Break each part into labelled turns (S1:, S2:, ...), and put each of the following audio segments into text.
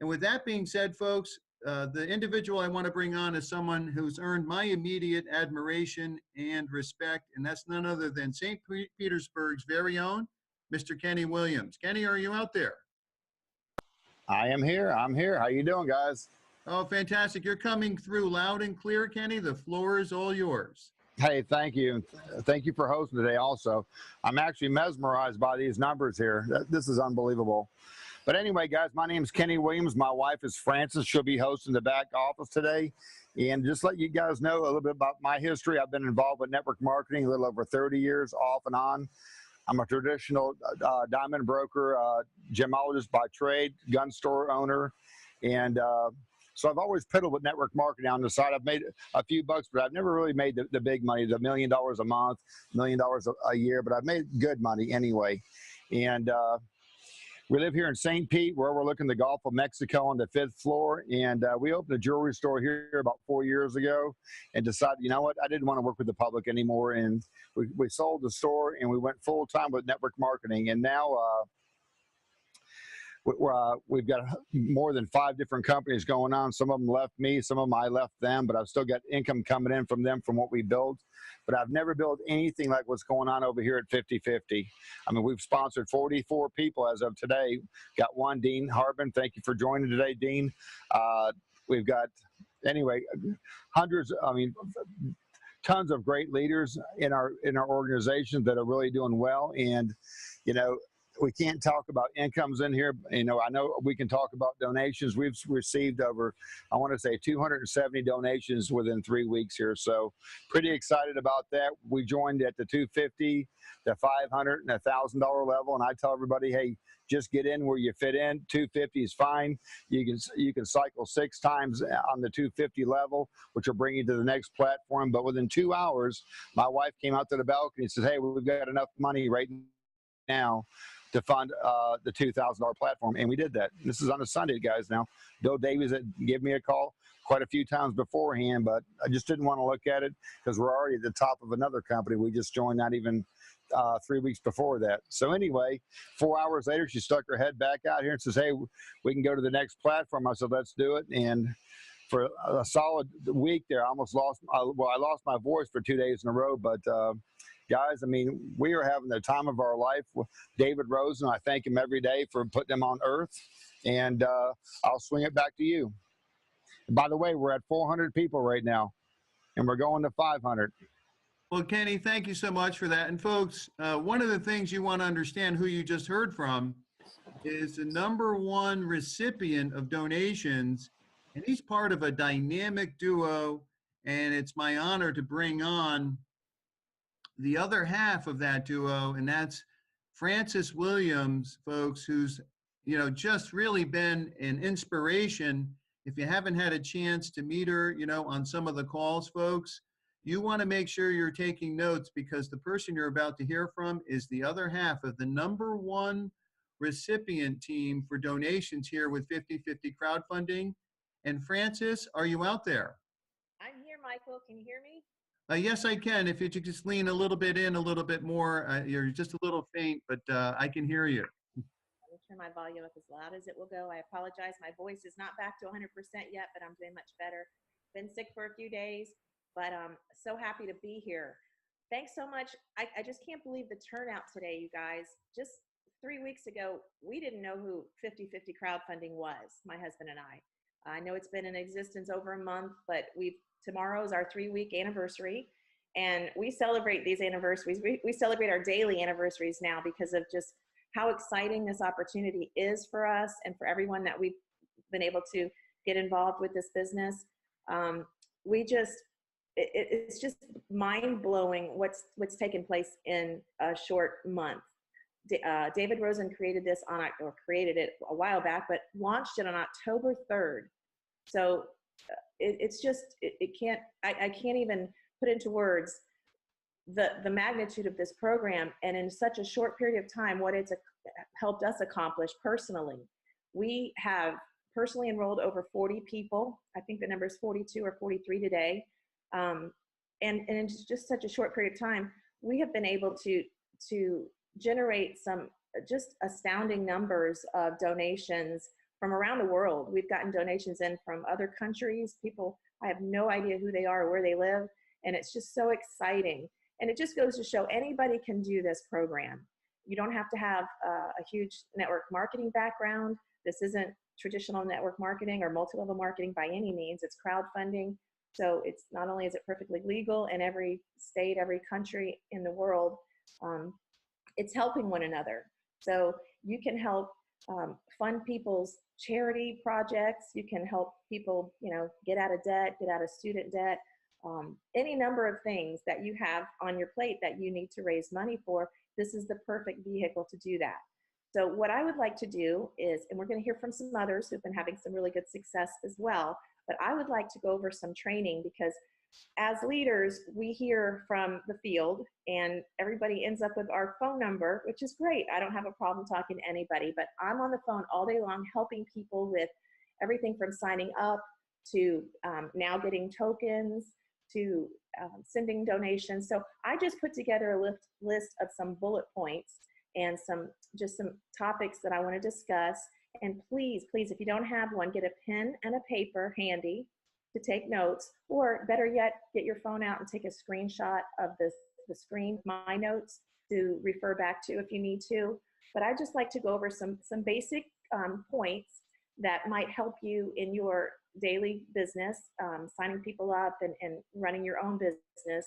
S1: And with that being said, folks, the individual I want to bring on is someone who's earned my immediate admiration and respect, and that's none other than St. Petersburg's very own Mr. Kenny Williams. Kenny, are you out there?
S2: I am here. I'm here. How you doing, guys?
S1: Oh, fantastic. You're coming through loud and clear, Kenny. The floor is all yours.
S2: Hey, thank you. Thank you for hosting today also. I'm actually mesmerized by these numbers here. This is unbelievable. But anyway, guys, my name is Kenny Williams. My wife is Frances. She'll be hosting the back office today. And just let you guys know a little bit about my history. I've been involved with network marketing a little over 30 years, off and on. I'm a traditional diamond broker, gemologist by trade, gun store owner. And so I've always piddled with network marketing on the side. I've made a few bucks, but I've never really made the big money, the $1 million a month, $1 million a year, but I've made good money anyway. And we live here in St. Pete, where we're looking the Gulf of Mexico on the 5th floor. And we opened a jewelry store here about 4 years ago and decided, you know what, I didn't want to work with the public anymore. And we sold the store and we went full time with network marketing. And now we've got more than 5 different companies going on. Some of them left me, some of them I left them, but I've still got income coming in from them from what we built. But I've never built anything like what's going on over here at 50/50. I mean, we've sponsored 44 people as of today. Got one, Dean Harbin. Thank you for joining today, Dean. We've got, anyway, hundreds, I mean, tons of great leaders in our organization that are really doing well. And, you know, we can't talk about incomes in here. You know, I know we can talk about donations. We've received over, I want to say, 270 donations within 3 weeks here. So pretty excited about that. We joined at the 250, the 500, and $1,000 level. And I tell everybody, hey, just get in where you fit in. 250 is fine. You can cycle 6 times on the 250 level, which will bring you to the next platform. But within 2 hours, my wife came out to the balcony and said, hey, we've got enough money right now to fund the $2,000 platform, and we did that. This is on a Sunday, guys. Now, Bill Davies gave me a call quite a few times beforehand, but I just didn't want to look at it because we're already at the top of another company. We just joined not even 3 weeks before that. So anyway, 4 hours later, she stuck her head back out here and says, hey, we can go to the next platform. I said, let's do it. And for a solid week there, I almost lost, I lost my voice for 2 days in a row, but guys, I mean, we are having the time of our life. David Rosen, I thank him every day for putting him on earth. And I'll swing it back to you. And by the way, we're at 400 people right now, and we're going to 500.
S1: Well, Kenny, thank you so much for that. And folks, one of the things you want to understand who you just heard from is the #1 recipient of donations, and he's part of a dynamic duo, and it's my honor to bring on the other half of that duo, and that's Frances Williams, folks, who's, you know, just really been an inspiration. If you haven't had a chance to meet her, you know, on some of the calls, folks, you want to make sure you're taking notes, because the person you're about to hear from is the other half of the #1 recipient team for donations here with 50/50 crowdfunding. And Frances, are you out there?
S3: I'm here, Michael. Can you hear me?
S1: Yes, I can. If you could just lean a little bit in, a little bit more. You're just a little faint, but I can hear you.
S3: Let me turn my volume up as loud as it will go. I apologize. My voice is not back to 100% yet, but I'm doing much better. Been sick for a few days, but I'm so happy to be here. Thanks so much. I just can't believe the turnout today, you guys. Just 3 weeks ago, we didn't know who 50/50 crowdfunding was, my husband and I. I know it's been in existence over a month, but tomorrow is our 3-week anniversary, and we celebrate these anniversaries. We celebrate our daily anniversaries now because of just how exciting this opportunity is for us and for everyone that we've been able to get involved with this business. It's just mind-blowing what's taken place in a short month. David Rosen created it a while back, but launched it on October 3rd. So I can't even put into words the magnitude of this program, and in such a short period of time, what it's helped us accomplish personally. We have personally enrolled over 40 people. I think the number is 42 or 43 today. And in just such a short period of time, we have been able to generate some just astounding numbers of donations from around the world. We've gotten donations in from other countries, people, I have no idea who they are or where they live. And it's just so exciting. And it just goes to show anybody can do this program. You don't have to have a huge network marketing background. This isn't traditional network marketing or multi-level marketing by any means. It's crowdfunding. So it's not only is it perfectly legal in every state, every country in the world, it's helping one another. So you can help fund people's charity projects. You can help people, get out of debt, get out of student debt, any number of things that you have on your plate that you need to raise money for. This is the perfect vehicle to do that. So what I would like to do is, and we're going to hear from some others who've been having some really good success as well, but I would like to go over some training, because as leaders, we hear from the field and everybody ends up with our phone number, which is great. I don't have a problem talking to anybody, but I'm on the phone all day long helping people with everything from signing up to now getting tokens to sending donations. So I just put together a list of some bullet points and some topics that I want to discuss. And please, if you don't have one, get a pen and a paper handy to take notes, or better yet, get your phone out and take a screenshot of the screen, my notes, to refer back to if you need to. But I just like to go over some basic points that might help you in your daily business, signing people up and running your own business as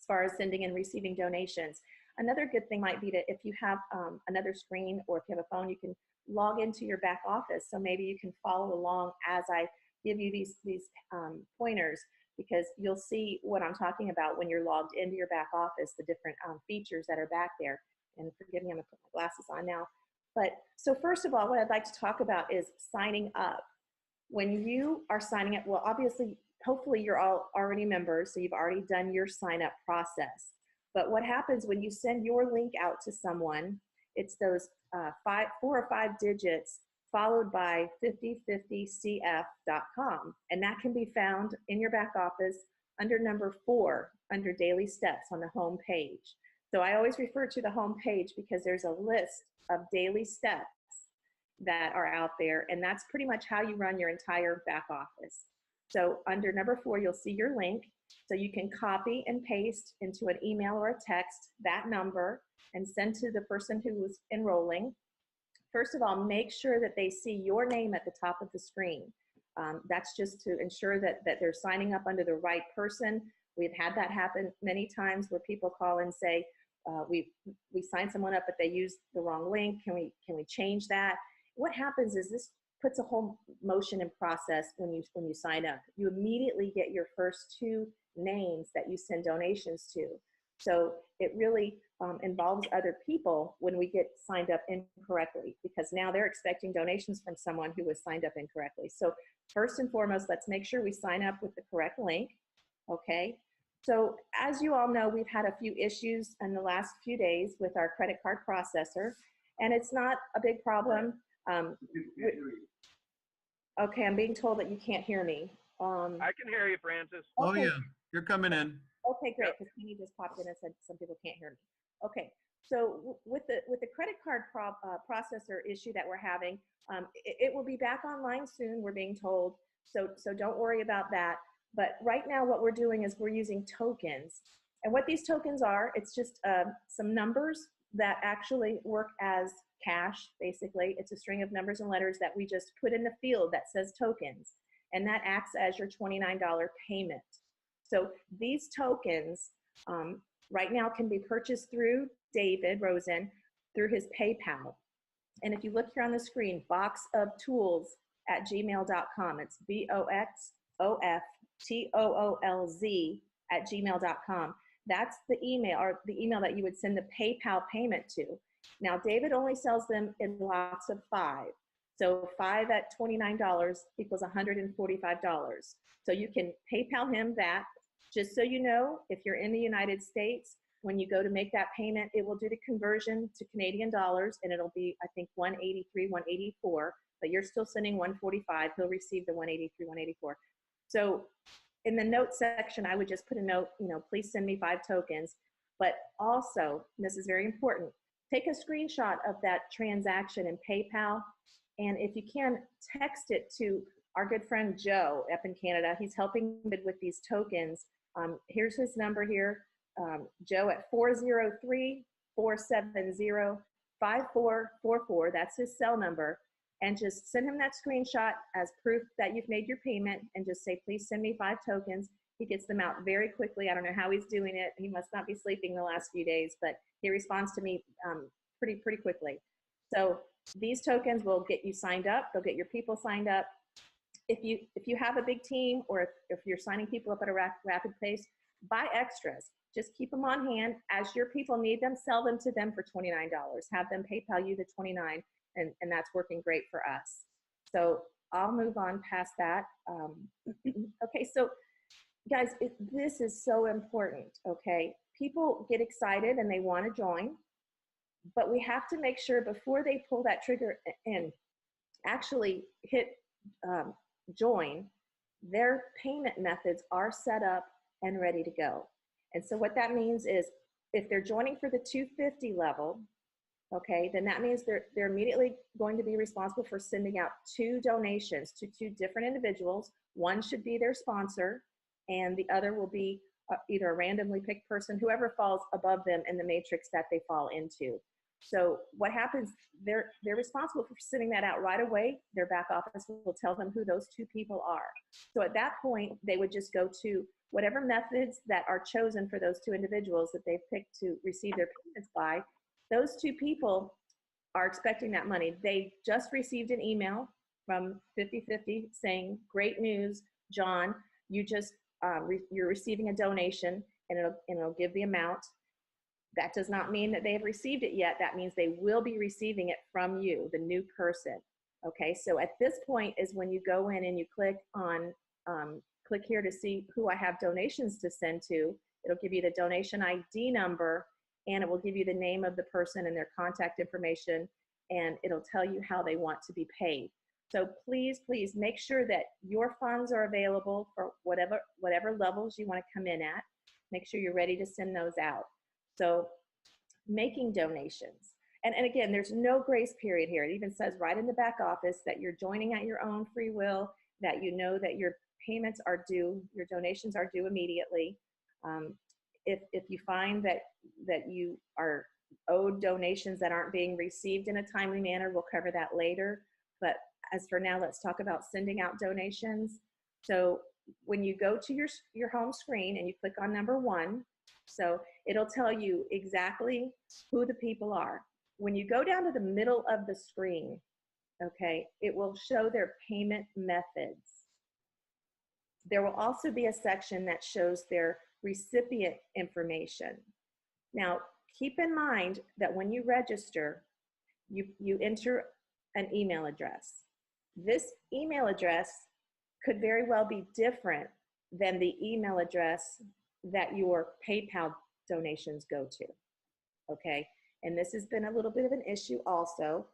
S3: far as sending and receiving donations. Another good thing might be that if you have another screen, or if you have a phone, you can log into your back office. So maybe you can follow along as I give you these pointers, because you'll see what I'm talking about when you're logged into your back office, the different features that are back there. And forgive me, I'm gonna put my glasses on now. But so first of all, what I'd like to talk about is signing up. When you are signing up, well, obviously, hopefully you're all already members, so you've already done your sign up process. But what happens when you send your link out to someone, it's those 4 or 5 digits followed by 5050cf.com. And that can be found in your back office under number 4, under daily steps on the home page. So I always refer to the home page because there's a list of daily steps that are out there, and that's pretty much how you run your entire back office. So under number 4, you'll see your link. So you can copy and paste into an email or a text that number and send to the person who was enrolling. First of all, make sure that they see your name at the top of the screen. That's just to ensure that they're signing up under the right person. We've had that happen many times where people call and say, we signed someone up, but they used the wrong link. Can we change that? What happens is this puts a whole motion in process when you sign up. You immediately get your first 2 names that you send donations to. So it really involves other people when we get signed up incorrectly, because now they're expecting donations from someone who was signed up incorrectly. So first and foremost, let's make sure we sign up with the correct link, okay? So as you all know, we've had a few issues in the last few days with our credit card processor, and it's not a big problem. Okay, I'm being told that you can't hear me.
S4: I can hear you, Francis.
S1: Oh
S3: Okay.
S1: yeah, you're coming in.
S3: Okay, great, because Kenny just popped in and said some people can't hear me. Okay, so with the credit card processor issue that we're having, it will be back online soon, we're being told, so don't worry about that. But right now what we're doing is we're using tokens. And what these tokens are, it's just some numbers that actually work as cash, basically. It's a string of numbers and letters that we just put in the field that says tokens, and that acts as your $29 payment. So these tokens right now can be purchased through David Rosen through his PayPal. And if you look here on the screen, boxoftools@gmail.com. It's boxoftools@gmail.com. That's the email, or the email that you would send the PayPal payment to. Now, David only sells them in lots of 5. So 5 at $29 equals $145. So you can PayPal him that. Just so you know, if you're in the United States, when you go to make that payment, it will do the conversion to Canadian dollars, and it'll be, I think, 183, 184, but you're still sending 145. He'll receive the 183, 184. So in the note section, I would just put a note, please send me 5 tokens. But also, and this is very important, take a screenshot of that transaction in PayPal And if you can, text it to our good friend Joe up in Canada. He's helping with these tokens. Here's his number here, Joe at 403-470-5444. That's his cell number. And just send him that screenshot as proof that you've made your payment, and just say, please send me 5 tokens. He gets them out very quickly. I don't know how he's doing it. He must not be sleeping the last few days, but he responds to me pretty quickly. So these tokens will get you signed up. They'll get your people signed up. If you have a big team, or if you're signing people up at a rapid pace, buy extras. Just keep them on hand. As your people need them, sell them to them for $29. Have them PayPal you the $29, and that's working great for us. So I'll move on past that. Okay, so guys, this is so important, okay? People get excited and they want to join, but we have to make sure before they pull that trigger and actually hit join, their payment methods are set up and ready to go. And so what that means is, if they're joining for the 250 level, okay, then that means they're immediately going to be responsible for sending out 2 donations to 2 different individuals. One should be their sponsor, and the other will be either a randomly picked person, whoever falls above them in the matrix that they fall into. So what happens, they're responsible for sending that out right away. Their back office will tell them who those 2 people are. So at that point, they would just go to whatever methods that are chosen for those 2 individuals that they've picked to receive their payments by. Those 2 people are expecting that money. They just received an email from 50/50 saying, great news, John, you just, you're receiving a donation, and it'll give the amount. That does not mean that they have received it yet. That means they will be receiving it from you, the new person. Okay, so at this point is when you go in and you click on, click here to see who I have donations to send to. It'll give you the donation ID number, and it will give you the name of the person and their contact information, and it'll tell you how they want to be paid. So please, please make sure that your funds are available for whatever levels you want to come in at. Make sure you're ready to send those out. So making donations. And again, there's no grace period here. It even says right in the back office that you're joining at your own free will, that you know that your payments are due, your donations are due immediately. If you find that you are owed donations that aren't being received in a timely manner, we'll cover that later. But as for now, let's talk about sending out donations. So when you go to your home screen and you click on number 1, so it'll tell you exactly who the people are. When you go down to the middle of the screen, okay, it will show their payment methods. There will also be a section that shows their recipient information. Now, keep in mind that when you register, you enter an email address. This email address could very well be different than the email address that your PayPal donations go to, okay? And this has been a little bit of an issue also.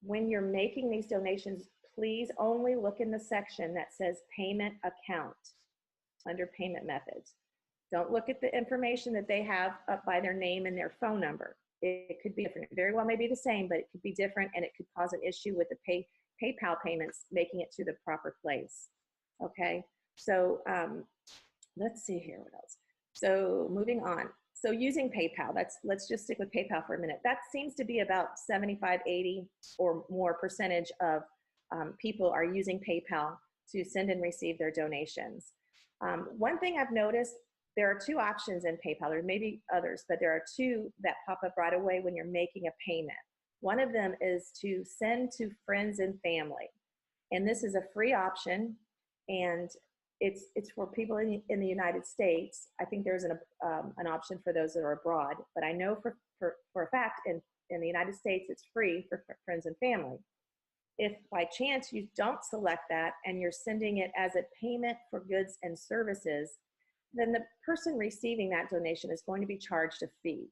S3: When you're making these donations, please only look in the section that says payment account under payment methods. Don't look at the information that they have up by their name and their phone number. It could be different. It very well may be the same, but it could be different, and it could cause an issue with the PayPal payments making it to the proper place, okay? So let's see here, what else? So moving on. So using PayPal, let's just stick with PayPal for a minute. That seems to be about 75, 80 or more percentage of people are using PayPal to send and receive their donations. One thing I've noticed, there are 2 options in PayPal. There may be others, but there are 2 that pop up right away when you're making a payment. One of them is to send to friends and family. And this is a free option, and it's for people in the United States. I think there's an option for those that are abroad, but I know for a fact in the United States, it's free for friends and family. If by chance you don't select that and you're sending it as a payment for goods and services, then the person receiving that donation is going to be charged a fee.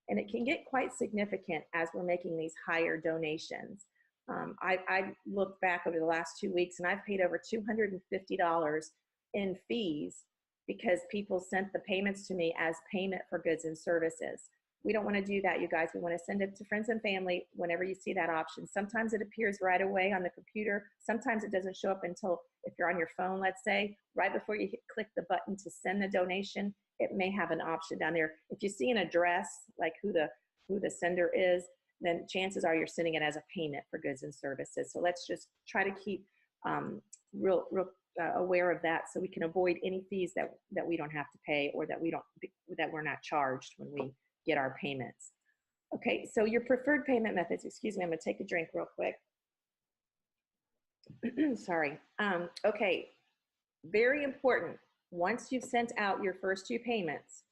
S3: And it can get quite significant as we're making these higher donations. I looked back over the last 2 weeks, and I've paid over $250 in fees because people sent the payments to me as payment for goods and services. We don't want to do that, you guys. We want to send it to friends and family whenever you see that option. Sometimes it appears right away on the computer. Sometimes it doesn't show up until, if you're on your phone, let's say, right before you click the button to send the donation, it may have an option down there. If you see an address, like who the sender is, then chances are you're sending it as a payment for goods and services. So let's just try to keep real aware of that, so we can avoid any fees that we don't have to pay, or that we're not charged when we get our payments. Okay, so your preferred payment methods, excuse me, I'm gonna take a drink real quick. Sorry. Okay, very important. Once you've sent out your first 2 payments,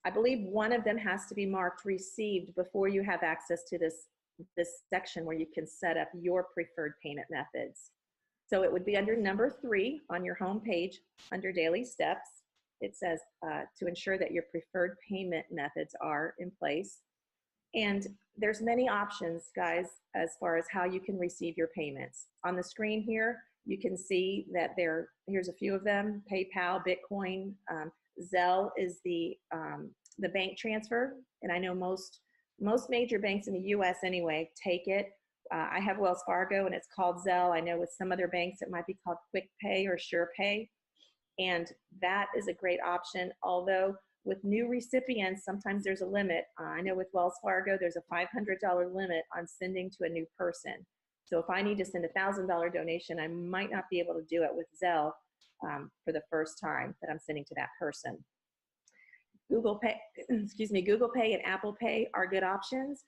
S3: I believe one of them has to be marked received before you have access to this section where you can set up your preferred payment methods. So it would be under number 3 on your home page under daily steps. It says to ensure that your preferred payment methods are in place. And there's many options, guys, as far as how you can receive your payments. On the screen here, you can see that here's a few of them: PayPal, Bitcoin, Zelle is the bank transfer. And I know most major banks in the US anyway take it. I have Wells Fargo and it's called Zelle. I know with some other banks it might be called Quick Pay or Sure Pay. And that is a great option, although with new recipients, sometimes there's a limit. I know with Wells Fargo, there's a $500 limit on sending to a new person. So if I need to send a $1,000 donation, I might not be able to do it with Zelle for the first time that I'm sending to that person. Google Pay, Google Pay and Apple Pay are good options.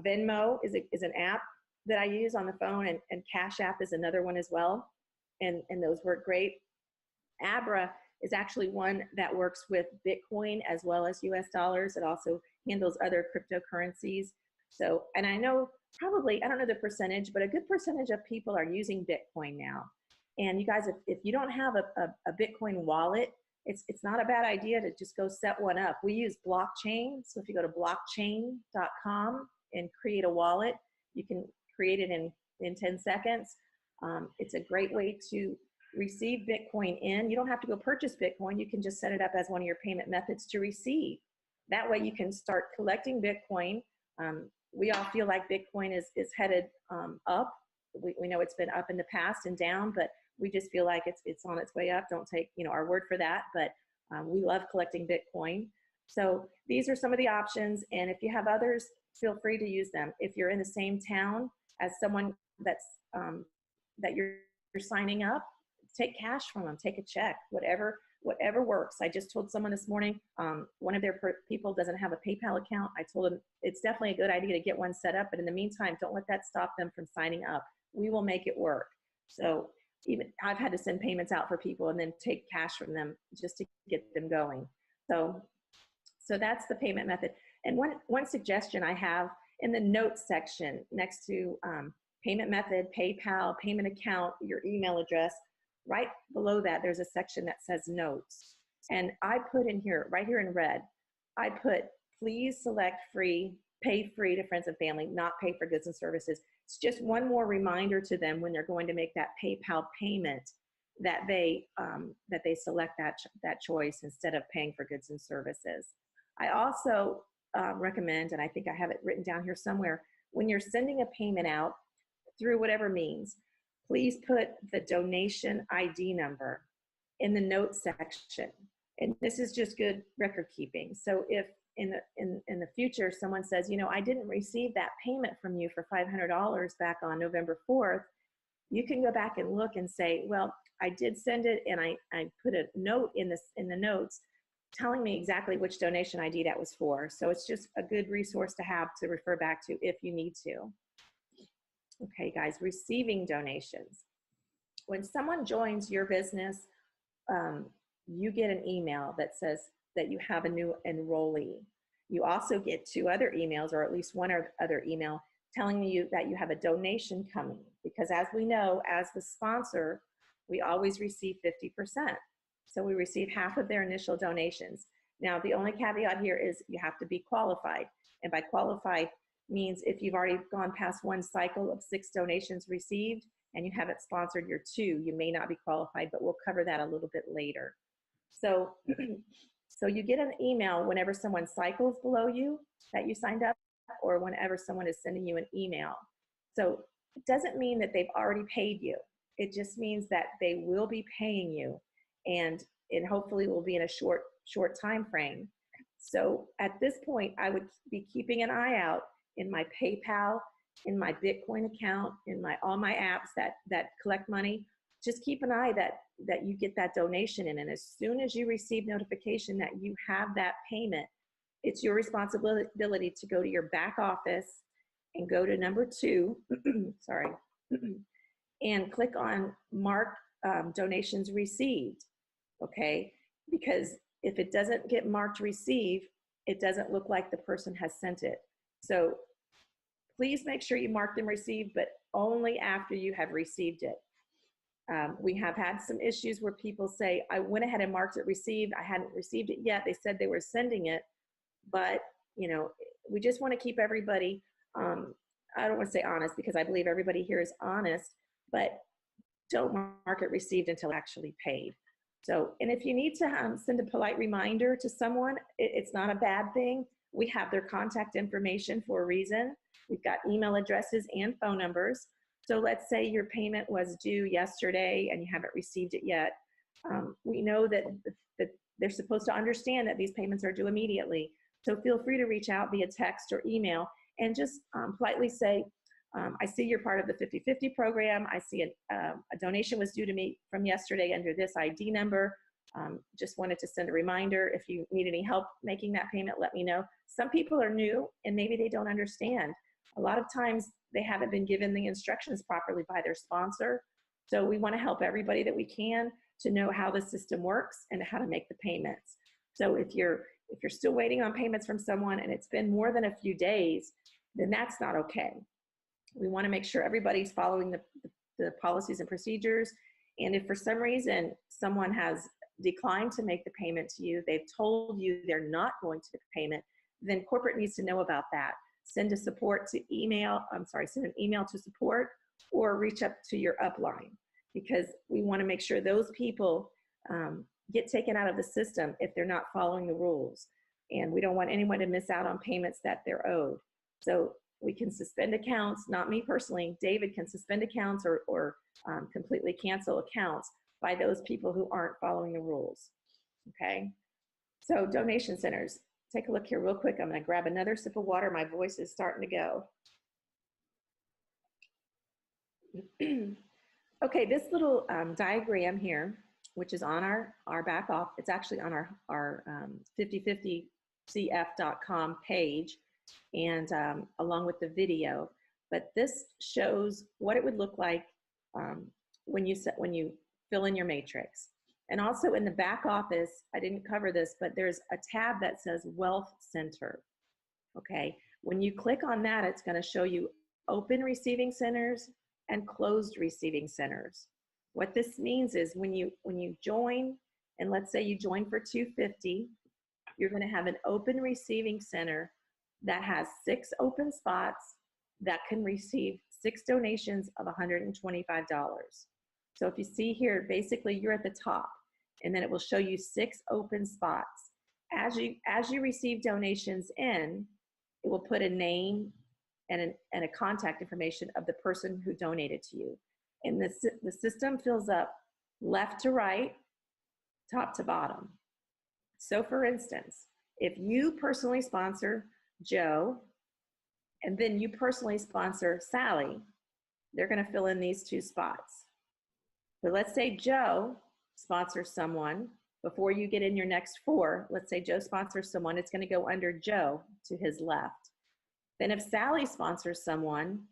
S3: Venmo is an app that I use on the phone, and Cash App is another one as well. And those work great. Abra is actually one that works with Bitcoin as well as US dollars. It also handles other cryptocurrencies. So, and I know probably, I don't know the percentage, but a good percentage of people are using Bitcoin now. And you guys, if you don't have a Bitcoin wallet, it's not a bad idea to just go set one up. We use blockchain. So if you go to blockchain.com and create a wallet, you can create it in 10 seconds. It's a great way to receive Bitcoin in. You don't have to go purchase Bitcoin. You can just set it up as one of your payment methods to receive. That way you can start collecting Bitcoin. We all feel like Bitcoin is headed up. We know it's been up in the past and down, but we just feel like it's on its way up. Don't take our word for that, but we love collecting Bitcoin. So these are some of the options, and if you have others, feel free to use them. If you're in the same town as someone that you're signing up, take cash from them, take a check, whatever works. I just told someone this morning, one of their people doesn't have a PayPal account. I told them it's definitely a good idea to get one set up, but in the meantime, don't let that stop them from signing up. We will make it work. So even I've had to send payments out for people and then take cash from them just to get them going. So that's the payment method. And one suggestion I have in the notes section next to payment method, PayPal, payment account, your email address, right below that, there's a section that says notes. And I put in here, right here in red, I put, please select free, pay free to friends and family, not pay for goods and services. It's just one more reminder to them when they're going to make that PayPal payment that they select that choice instead of paying for goods and services. I also recommend, and I think I have it written down here somewhere, when you're sending a payment out through whatever means, please put the donation ID number in the notes section. And this is just good record keeping. So if in the future someone says, I didn't receive that payment from you for $500 back on November 4th, you can go back and look and say, well, I did send it, and I put a note in the notes telling me exactly which donation ID that was for. So it's just a good resource to have to refer back to if you need to. Okay, guys, receiving donations. When someone joins your business, you get an email that says that you have a new enrollee. You also get 2 other emails, or at least one other email, telling you that you have a donation coming. Because as we know, as the sponsor, we always receive 50%. So we receive half of their initial donations. Now, the only caveat here is you have to be qualified. And by qualified means if you've already gone past one cycle of 6 donations received and you haven't sponsored your 2, you may not be qualified, but we'll cover that a little bit later. So So you get an email whenever someone cycles below you that you signed up, or whenever someone is sending you an email. So it doesn't mean that they've already paid you. It just means that they will be paying you, and it hopefully will be in a short time frame. So at this point, I would be keeping an eye out in my PayPal, in my Bitcoin account, in all my apps that collect money. Just keep an eye that you get that donation in, and as soon as you receive notification that you have that payment, it's your responsibility to go to your back office and go to number 2, sorry, and click on mark donations received, okay? Because if it doesn't get marked receive, it doesn't look like the person has sent it. So please make sure you mark them received, but only after you have received it. We have had some issues where people say, I went ahead and marked it received. I hadn't received it yet. They said they were sending it, but we just want to keep everybody, I don't want to say honest, because I believe everybody here is honest, but don't mark it received until actually paid. So, and if you need to send a polite reminder to someone, it's not a bad thing. We have their contact information for a reason. We've got email addresses and phone numbers. So let's say your payment was due yesterday and you haven't received it yet. We know that they're supposed to understand that these payments are due immediately. So feel free to reach out via text or email and just politely say, I see you're part of the 50/50 program. I see a donation was due to me from yesterday under this ID number. Just wanted to send a reminder. If you need any help making that payment, let me know. Some people are new and maybe they don't understand. A lot of times they haven't been given the instructions properly by their sponsor. So we want to help everybody that we can to know how the system works and how to make the payments. So if you're still waiting on payments from someone and it's been more than a few days, then that's not okay. We want to make sure everybody's following the policies and procedures. And if for some reason someone has declined to make the payment to you, they've told you they're not going to make the payment, then corporate needs to know about that. Send an email to support, or reach up to your upline, because we want to make sure those people get taken out of the system if they're not following the rules. And we don't want anyone to miss out on payments that they're owed. So we can suspend accounts, not me personally, David can suspend accounts or completely cancel accounts by those people who aren't following the rules, okay? So donation centers, take a look here real quick. I'm gonna grab another sip of water. My voice is starting to go. Okay, this little diagram here, which is on our back off, it's actually on our 5050cf.com page, and along with the video. But this shows what it would look like when you fill in your matrix. And also in the back office, I didn't cover this, but there's a tab that says Wealth Center. Okay, when you click on that, it's going to show you open receiving centers and closed receiving centers. What this means is when you join, and let's say you join for $250, you're going to have an open receiving center that has 6 open spots that can receive 6 donations of $125. So if you see here, basically you're at the top, and then it will show you 6 open spots. As you receive donations in, it will put a name and a contact information of the person who donated to you. And the system fills up left to right, top to bottom. So for instance, if you personally sponsor Joe, and then you personally sponsor Sally, they're going to fill in these 2 spots. But let's say Joe sponsors someone. Before you get in your next 4, let's say Joe sponsors someone, it's going to go under Joe to his left. Then if Sally sponsors someone,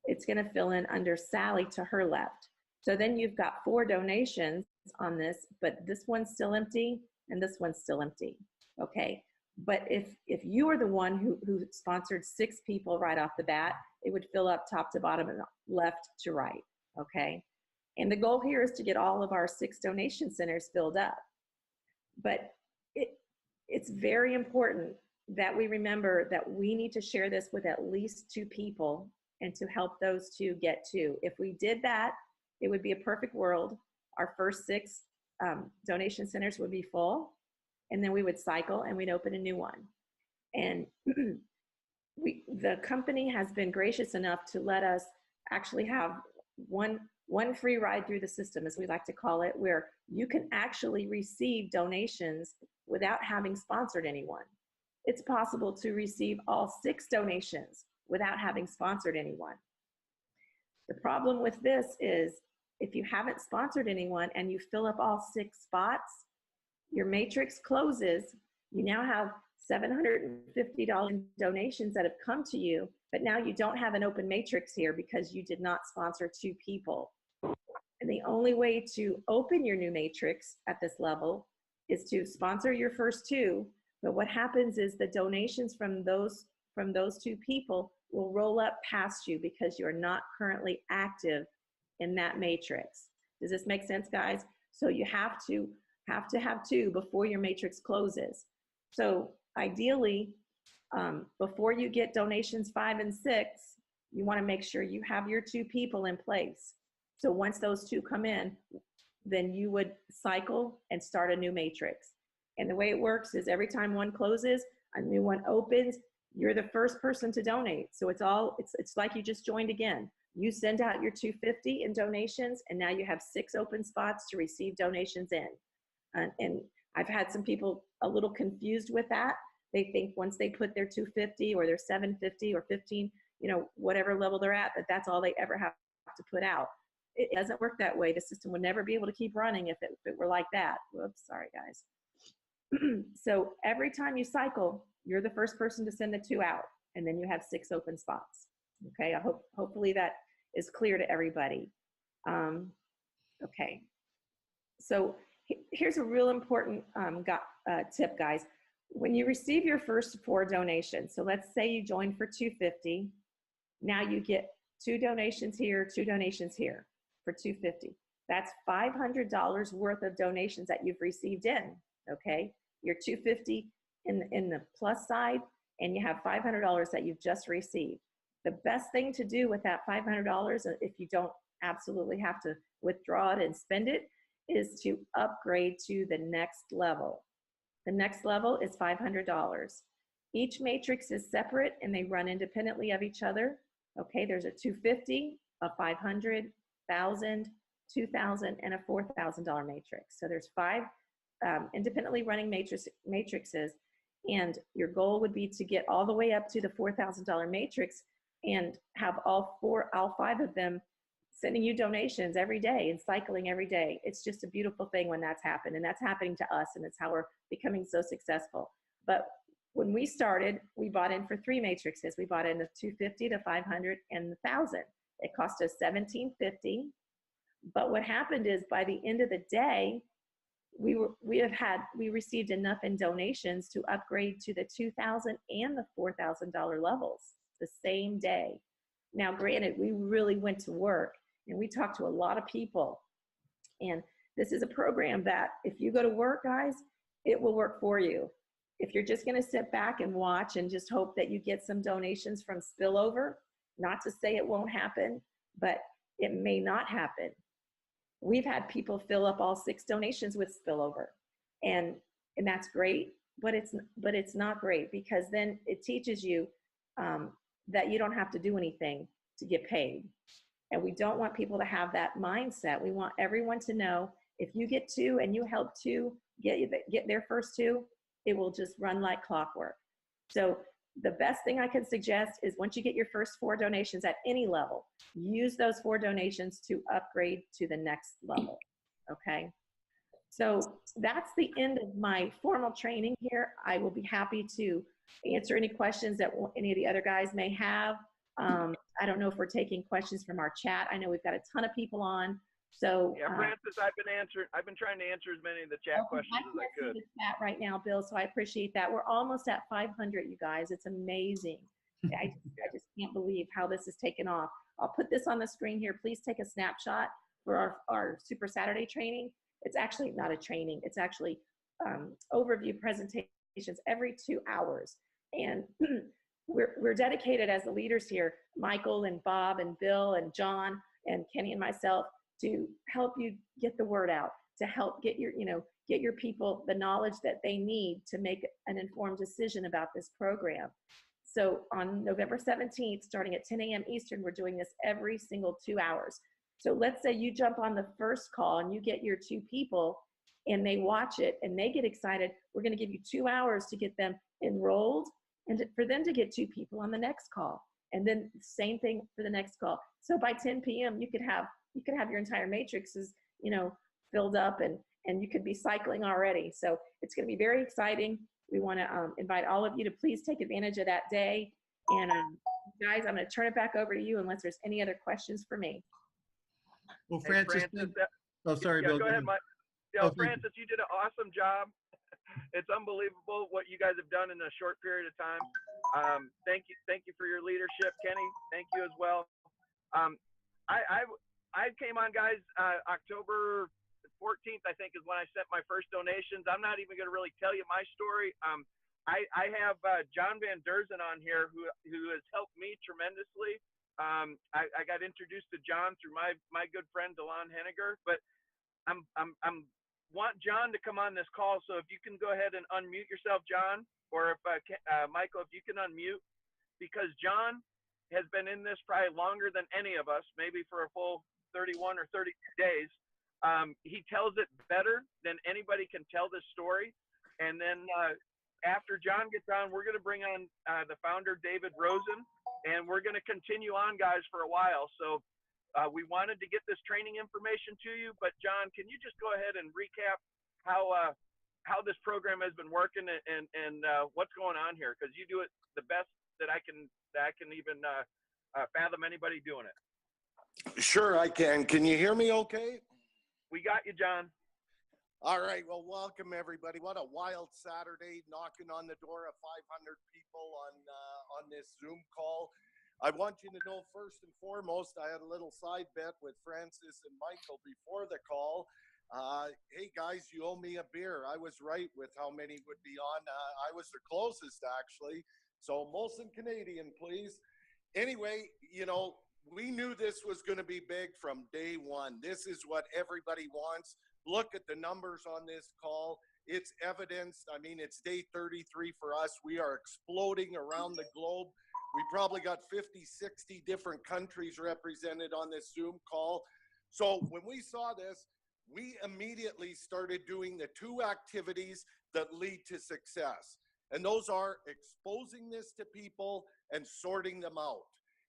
S3: it's going to fill in under Sally to her left. So then you've got 4 donations on this, but this one's still empty and this one's still empty. Okay. But if you are the one who sponsored 6 people right off the bat, it would fill up top to bottom and left to right, okay? And the goal here is to get all of our 6 donation centers filled up. But it's very important that we remember that we need to share this with at least 2 people and to help those 2 get 2. If we did that, it would be a perfect world. Our first 6 donation centers would be full. and then we would cycle and we'd open a new one. And the company has been gracious enough to let us actually have one free ride through the system, as we like to call it, where you can actually receive donations without having sponsored anyone. It's possible to receive all 6 donations without having sponsored anyone. The problem with this is if you haven't sponsored anyone and you fill up all 6 spots, your matrix closes. You now have $750 in donations that have come to you, but now you don't have an open matrix here because you did not sponsor 2 people. And the only way to open your new matrix at this level is to sponsor your first 2. But what happens is the donations from those 2 people will roll up past you because you're not currently active in that matrix. Does this make sense, guys? So you have to have 2 before your matrix closes. So ideally, before you get donations 5 and 6, you want to make sure you have your 2 people in place. So once those 2 come in, then you would cycle and start a new matrix. And the way it works is every time one closes, a new one opens. You're the first person to donate. So it's like you just joined again. You send out your $250 in donations, and now you have 6 open spots to receive donations in. And I've had some people a little confused with that. They think once they put their $250 or their $750 or $15, whatever level they're at, that's all they ever have to put out. It doesn't work that way. The system would never be able to keep running if it were like that. Whoops, sorry guys. So every time you cycle, you're the first person to send the 2 out, and then you have 6 open spots. Okay, hopefully that is clear to everybody. Okay, so here's a real important tip, guys. When you receive your first 4 donations, so let's say you joined for $250, now you get 2 donations here, 2 donations here for $250. That's $500 worth of donations that you've received in, okay? Your $250 in the plus side, and you have $500 that you've just received. The best thing to do with that $500, if you don't absolutely have to withdraw it and spend it, is to upgrade to the next level. The next level is $500. Each matrix is separate and they run independently of each other. Okay, there's a $250, a $500, $1,000, $2,000, and a $4,000 matrix. So there's 5 independently running matrices, and your goal would be to get all the way up to the $4,000 matrix and have all 5 of them sending you donations every day and cycling every day. It's just a beautiful thing when that's happened, and that's happening to us, and it's how we're becoming so successful. But when we started, we bought in for 3 matrices. We bought in the $250, the $500, and the $1,000. It cost us $1,750. But what happened is by the end of the day, we received enough in donations to upgrade to the $2,000 and the $4,000 levels the same day. Now, granted, we really went to work and we talked to a lot of people. And this is a program that if you go to work, guys, it will work for you. If you're just going to sit back and watch and just hope that you get some donations from spillover, not to say it won't happen, but it may not happen. We've had people fill up all 6 donations with spillover, and that's great, but it's not great, because then it teaches you that you don't have to do anything to get paid. And we don't want people to have that mindset. We want everyone to know if you get 2 and you help 2 get their first 2, it will just run like clockwork. So the best thing I can suggest is once you get your first 4 donations at any level, use those 4 donations to upgrade to the next level, okay? So that's the end of my formal training here. I will be happy to answer any questions that any of the other guys may have. I don't know if we're taking questions from our chat. I know we've got a ton of people on. So
S4: yeah, Francis, I've been trying to answer as many of the chat questions as I could.
S3: I can't see the chat right now, Bill, so I appreciate that. We're almost at 500, you guys. It's amazing. I just can't believe how this has taken off. I'll put this on the screen here. Please take a snapshot for our Super Saturday training. It's actually not a training. It's actually overview presentations every 2 hours. And we're dedicated as the leaders here, Michael and Bob and Bill and John and Kenny and myself, to help you get the word out. to help get your people the knowledge that they need to make an informed decision about this program. So on November 17th, starting at 10 a.m. Eastern, we're doing this every single 2 hours. So let's say you jump on the first call and you get your 2 people and they watch it and they get excited. We're going to give you 2 hours to get them enrolled and for them to get 2 people on the next call. And then same thing for the next call. So by 10 p.m. you could have your entire matrices, filled up and you could be cycling already. So it's going to be very exciting. We want to invite all of you to please take advantage of that day. And guys, I'm going to turn it back over to you unless there's any other questions for me.
S1: Well,
S4: Hey,
S1: Francis, oh, sorry,
S4: yeah,
S1: Bill.
S4: go ahead, Mike.
S1: Oh,
S4: Francis, you did an awesome job. It's unbelievable what you guys have done in a short period of time. Thank you for your leadership, Kenny. Thank you as well. I came on, guys, October 14th, I think, is when I sent my first donations. I'm not even going to really tell you my story. I have John Van Derzen on here who has helped me tremendously. I got introduced to John through my good friend Delon Henniger, but I'm want John to come on this call. So if you can go ahead and unmute yourself, John, or if Michael, if you can unmute, because John has been in this probably longer than any of us, maybe for a full 31 or 32 days. He tells it better than anybody can tell this story. And then after John gets on, we're going to bring on the founder, David Rosen, and we're going to continue on, guys, for a while. So we wanted to get this training information to you, but John, can you just go ahead and recap how this program has been working and what's going on here? Because you do it the best that I can even fathom anybody doing it.
S5: Sure, I can. Can you hear me okay?
S4: We got you, John.
S5: All right. Well, welcome everybody. What a wild Saturday, knocking on the door of 500 people on this Zoom call. I want you to know, first and foremost, I had a little side bet with Francis and Michael before the call. Hey guys, you owe me a beer. I was right with how many would be on. I was the closest, actually. So Molson Canadian, please. Anyway, we knew this was going to be big from day one. This is what everybody wants. Look at the numbers on this call. It's evidenced. I mean, it's day 33 for us. We are exploding around the globe. We probably got 50, 60 different countries represented on this Zoom call. So when we saw this, we immediately started doing the 2 activities that lead to success. And those are exposing this to people and sorting them out.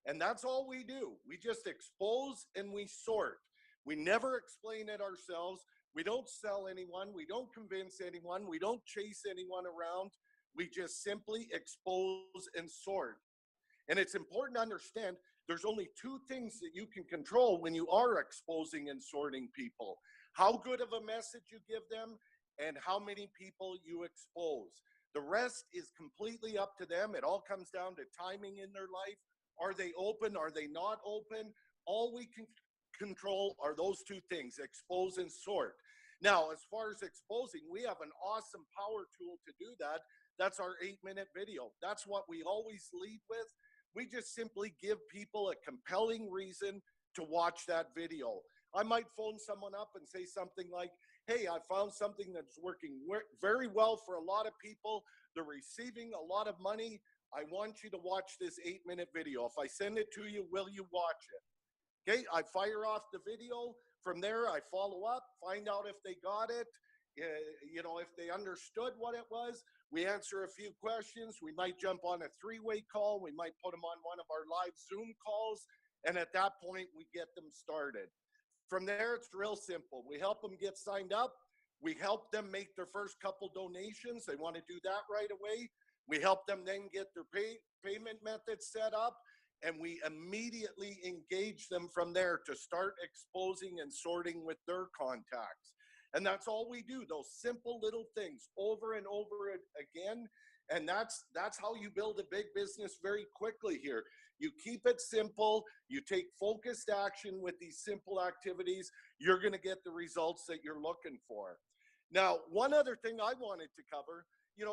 S5: And that's all we do. We just expose and we sort. We never explain it ourselves. We don't sell anyone. We don't convince anyone. We don't chase anyone around. We just simply expose and sort. And it's important to understand there's only 2 things that you can control when you are exposing and sorting people. How good of a message you give them and how many people you expose. The rest is completely up to them. It all comes down to timing in their life. Are they open? Are they not open? All we can control are those 2 things, expose and sort. Now, as far as exposing, we have an awesome power tool to do that. That's our 8-minute video. That's what we always lead with. We just simply give people a compelling reason to watch that video. I might phone someone up and say something like, hey, I found something that's working very well for a lot of people. They're receiving a lot of money. I want you to watch this 8-minute video. If I send it to you, will you watch it? Okay, I fire off the video. From there, I follow up, find out if they got it, if they understood what it was. We answer a few questions. We might jump on a 3-way call. We might put them on one of our live Zoom calls. And at that point, we get them started. From there, it's real simple. We help them get signed up. We help them make their first couple donations. They want to do that right away. We help them then get their payment methods set up. And we immediately engage them from there to start exposing and sorting with their contacts. And that's all we do, those simple little things over and over again. And that's how you build a big business very quickly here. You keep it simple, you take focused action with these simple activities, you're gonna get the results that you're looking for. Now, one other thing I wanted to cover,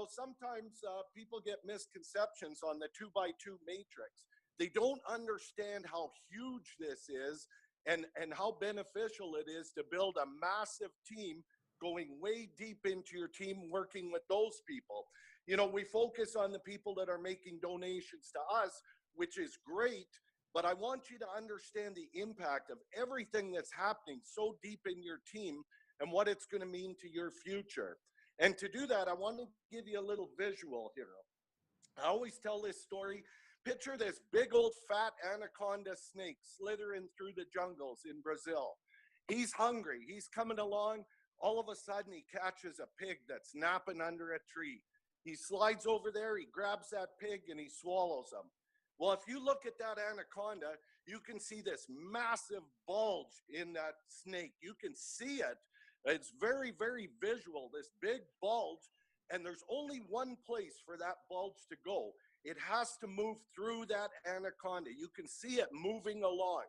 S5: sometimes people get misconceptions on the 2x2 matrix. They don't understand how huge this is and how beneficial it is to build a massive team going way deep into your team, working with those people. You know, we focus on the people that are making donations to us, which is great, but I want you to understand the impact of everything that's happening so deep in your team and what it's going to mean to your future. And to do that, I want to give you a little visual here. I always tell this story. Picture this big old fat anaconda snake slithering through the jungles in Brazil. He's hungry. He's coming along. All of a sudden, he catches a pig that's napping under a tree. He slides over there, he grabs that pig, and he swallows him. Well, if you look at that anaconda, you can see this massive bulge in that snake. You can see it. It's very, very visual, this big bulge, and there's only one place for that bulge to go. It has to move through that anaconda. You can see it moving along.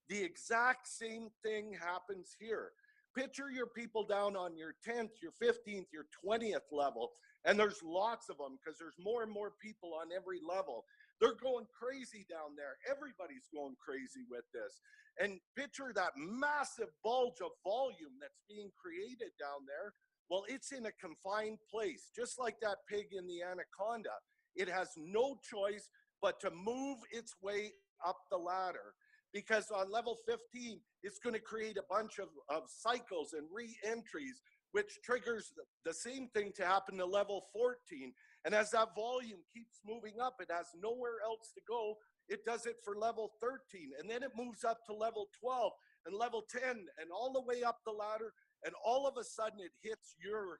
S5: The exact same thing happens here. Picture your people down on your 10th, your 15th, your 20th level, and there's lots of them because there's more and more people on every level. They're going crazy down there. Everybody's going crazy with this. And picture that massive bulge of volume that's being created down there. Well, it's in a confined place, just like that pig in the anaconda. It has no choice but to move its way up the ladder, because on level 15, it's going to create a bunch of cycles and re-entries, which triggers the same thing to happen to level 14. And as that volume keeps moving up, it has nowhere else to go. It does it for level 13, and then it moves up to level 12 and level 10 and all the way up the ladder. And all of a sudden it hits your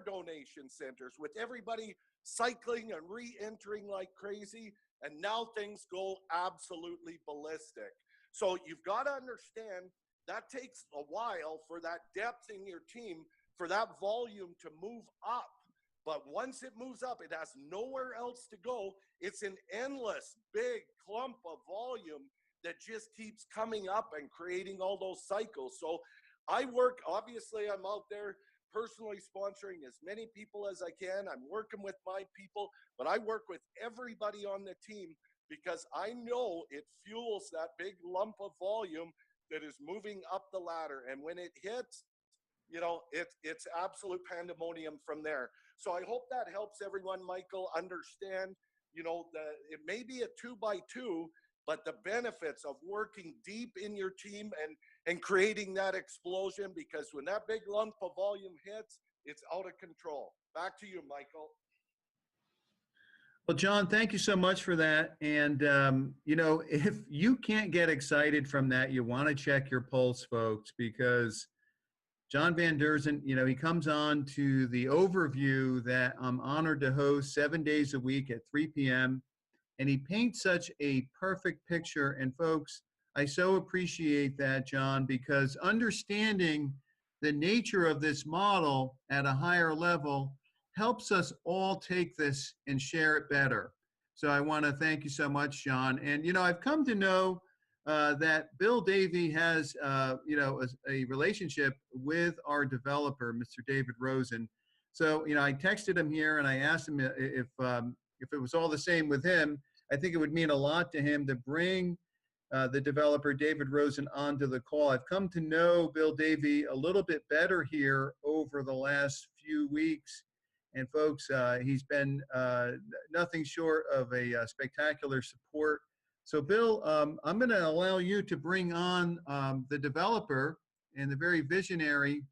S5: donation centers with everybody cycling and re-entering like crazy. And now things go absolutely ballistic. So you've got to understand that takes a while for that depth in your team, for that volume to move up. But once it moves up, it has nowhere else to go. It's an endless big clump of volume that just keeps coming up and creating all those cycles. So I work, obviously I'm out there personally sponsoring as many people as I can. I'm working with my people, but I work with everybody on the team because I know it fuels that big lump of volume that is moving up the ladder. And when it hits, you know, it's absolute pandemonium from there. So I hope that helps everyone, Michael, understand, you know, it may be a 2x2, but the benefits of working deep in your team and creating that explosion, because when that big lump of volume hits, it's out of control. Back to you, Michael.
S1: Well, John, thank you so much for that. And, you know, if you can't get excited from that, you want to check your pulse, folks, because John Van Derzen, you know, he comes on to the overview that I'm honored to host 7 days a week at 3 p.m. And he paints such a perfect picture. And folks, I so appreciate that, John, because understanding the nature of this model at a higher level helps us all take this and share it better. So I want to thank you so much, John. And, you know, I've come to know that Bill Davey has, you know, a relationship with our developer, Mr. David Rosen. So, you know, I texted him here and I asked him if it was all the same with him. I think it would mean a lot to him to bring the developer, David Rosen, onto the call. I've come to know Bill Davey a little bit better here over the last few weeks. And folks, he's been nothing short of a spectacular support. So Bill, I'm going to allow you to bring on the developer and the very visionary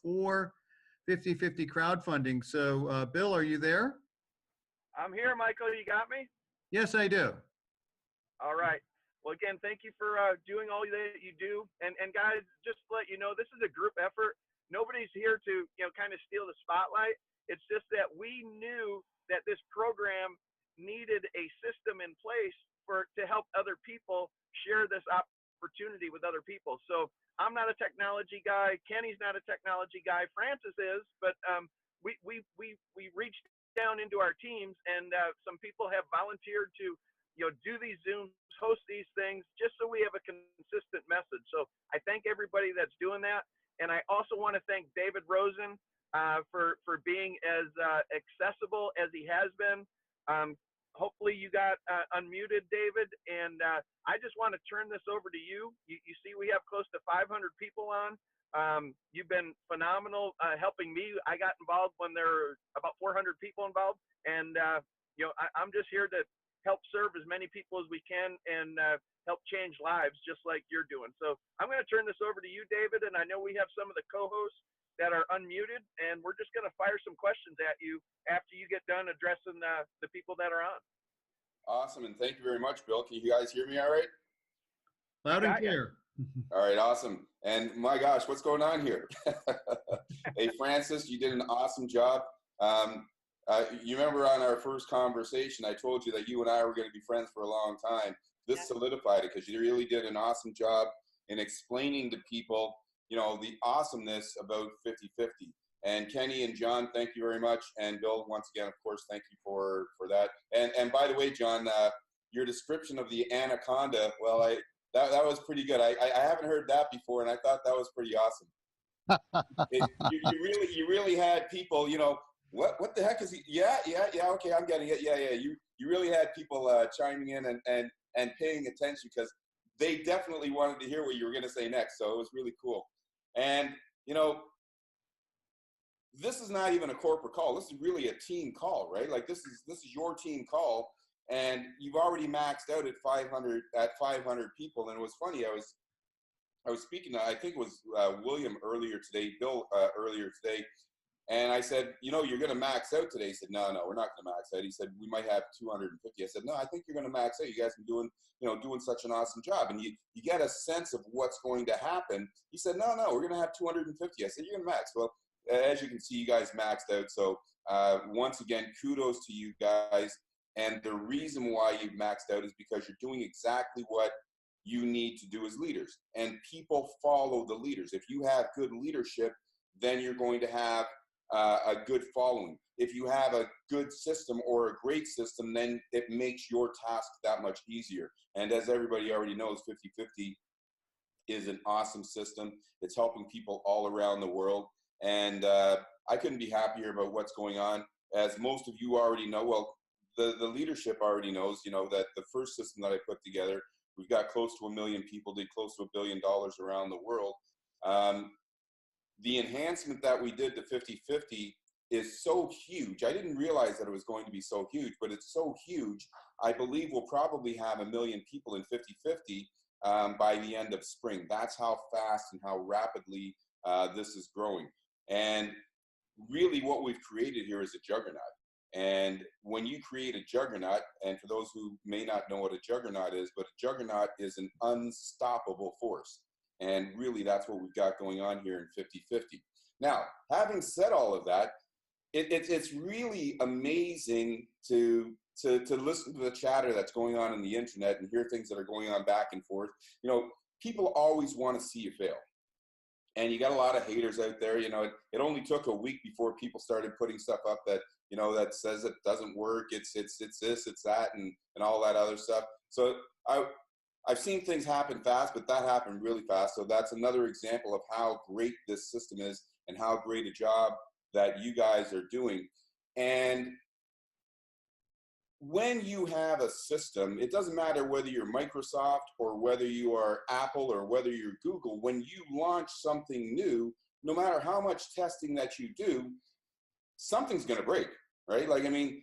S1: for 50/50 crowdfunding. So Bill, are you there?
S4: I'm here, Michael. You got me?
S1: Yes, I do.
S4: All right. Well, again, thank you for doing all that you do. And guys, just to let you know, this is a group effort. Nobody's here to, you know, kind of steal the spotlight. It's just that we knew that this program needed a system in place to help other people share this opportunity with other people. So I'm not a technology guy. Kenny's not a technology guy. Francis is, but we reached down into our teams, and some people have volunteered to, you know, do these Zooms, host these things, just so we have a consistent message. So I thank everybody that's doing that. And I also want to thank David Rosen for being as accessible as he has been. hopefully you got unmuted, David. And I just want to turn this over to you. You see, we have close to 500 people on. You've been phenomenal helping me. I got involved when there were about 400 people involved. And, I'm just here to help serve as many people as we can and help change lives just like you're doing. So I'm going to turn this over to you, David. And I know we have some of the co-hosts that are unmuted, and we're just going to fire some questions at you after you get done addressing the people that are on.
S6: Awesome, and thank you very much, Bill. Can you guys hear me all right?
S1: Loud and
S4: Got ya.
S1: clear.
S6: All right, awesome. And my gosh, what's going on here? Hey, Francis, you did an awesome job. You remember on our first conversation, I told you that you and I were going to be friends for a long time. This
S3: Yes.
S6: solidified it because you really did an awesome job in explaining to people, the awesomeness about 50/50. And Kenny and John, thank you very much. And Bill, once again, of course, thank you for that. And by the way, John, your description of the anaconda, well, that was pretty good. I haven't heard that before, and I thought that was pretty awesome. You really had people, what the heck is he? Yeah, okay, I'm getting it. Yeah. You really had people chiming in and paying attention because they definitely wanted to hear what you were going to say next. So it was really cool. And, this is not even a corporate call. This is really a team call, right? Like this is your team call, and you've already maxed out at 500 people. And it was funny. I was speaking to, I think it was William earlier today, Bill earlier today, and I said, you're going to max out today. He said, no, we're not going to max out. He said, we might have 250. I said, no, I think you're going to max out. You guys have been doing such an awesome job. And you get a sense of what's going to happen. He said, no, we're going to have 250. I said, you're going to max. Well, as you can see, you guys maxed out. So once again, kudos to you guys. And the reason why you've maxed out is because you're doing exactly what you need to do as leaders. And people follow the leaders. If you have good leadership, then you're going to have a good following. If you have a good system or a great system, then it makes your task that much easier. And as everybody already knows, 50/50 is an awesome system. It's helping people all around the world. And I couldn't be happier about what's going on. As most of you already know, well, the leadership already knows, that the first system that I put together, we've got close to 1 million people, did close to $1 billion around the world. The enhancement that we did to 50/50 is so huge. I didn't realize that it was going to be so huge, but it's so huge. I believe we'll probably have 1 million people in 50/50 by the end of spring. That's how fast and how rapidly this is growing. And really what we've created here is a juggernaut. And when you create a juggernaut, and for those who may not know what a juggernaut is, but a juggernaut is an unstoppable force. And really, that's what we've got going on here in 50/50. Now, having said all of that, it's really amazing to listen to the chatter that's going on in the internet and hear things that are going on back and forth. People always want to see you fail. And you got a lot of haters out there. It only took a week before people started putting stuff up that, that says it doesn't work. It's this, it's that, and all that other stuff. So I've seen things happen fast, but that happened really fast. So that's another example of how great this system is and how great a job that you guys are doing. And when you have a system, it doesn't matter whether you're Microsoft or whether you are Apple or whether you're Google, when you launch something new, no matter how much testing that you do, something's going to break, right? Like, I mean,